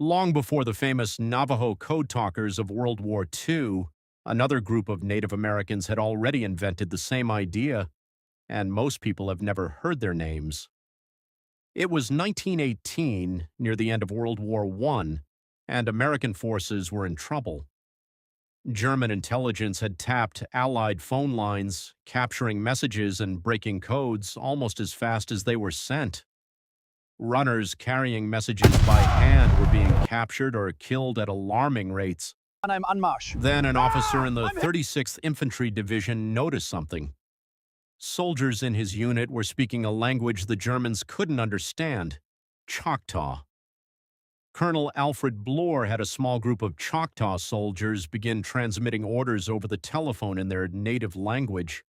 Long before the famous Navajo code talkers of World War II, another group of Native Americans had already invented the same idea, and most people have never heard their names. It was 1918, near the end of World War I, and American forces were in trouble. German intelligence had tapped Allied phone lines, capturing messages and breaking codes almost as fast as they were sent. Runners carrying messages by hand were being captured or killed at alarming rates. On einem Anmarsch. Then an officer in the 36th Infantry Division noticed something. Soldiers in his unit were speaking a language the Germans couldn't understand, Choctaw. Colonel Alfred Bloor had a small group of Choctaw soldiers begin transmitting orders over the telephone in their native language,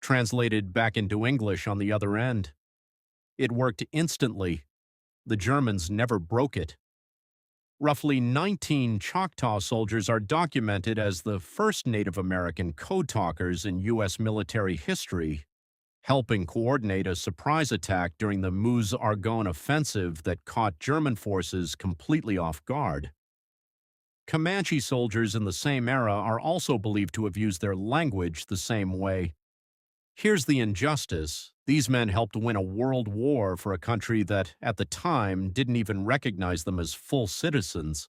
translated back into English on the other end. It worked instantly. The Germans never broke it. Roughly 19 Choctaw soldiers are documented as the first Native American code talkers in U.S. military history, helping coordinate a surprise attack during the Meuse-Argonne offensive that caught German forces completely off guard. Comanche soldiers in the same era are also believed to have used their language the same way. Here's the injustice. These men helped win a world war for a country that, at the time, didn't even recognize them as full citizens.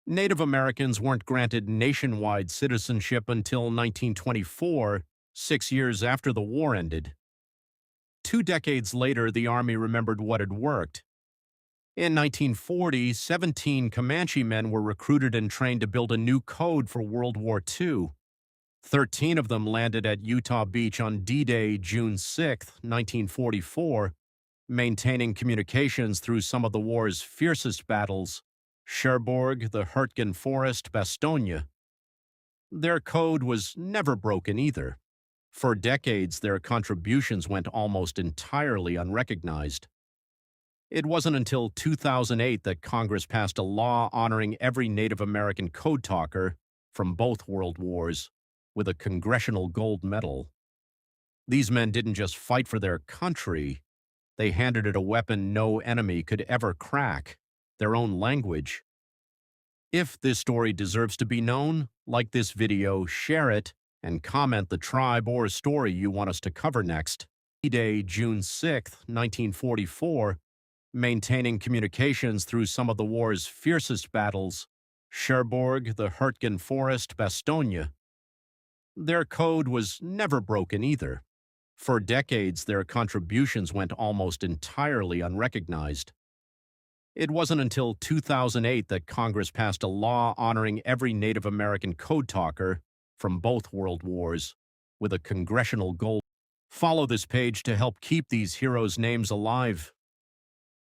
Native Americans weren't granted nationwide citizenship until 1924, 6 years after the war ended. 2 decades later, the Army remembered what had worked. In 1940, 17 Comanche men were recruited and trained to build a new code for World War II. 13 of them landed at Utah Beach on D-Day, June 6, 1944, maintaining communications through some of the war's fiercest battles, Cherbourg, the Hurtgen Forest, Bastogne. Their code was never broken either. For decades, their contributions went almost entirely unrecognized. It wasn't until 2008 that Congress passed a law honoring every Native American code talker from both world wars with a Congressional Gold Medal. These men didn't just fight for their country, they handed it a weapon no enemy could ever crack, their own language. If this story deserves to be known, like this video, share it, and comment the tribe or story you want us to cover next. D-Day, June 6, 1944, maintaining communications through some of the war's fiercest battles, Cherbourg, the Hurtgen Forest, Bastogne. Their code was never broken either. For decades, their contributions went almost entirely unrecognized. It wasn't until 2008 that Congress passed a law honoring every Native American code talker from both world wars with a Congressional Gold. Follow this page to help keep these heroes' names alive.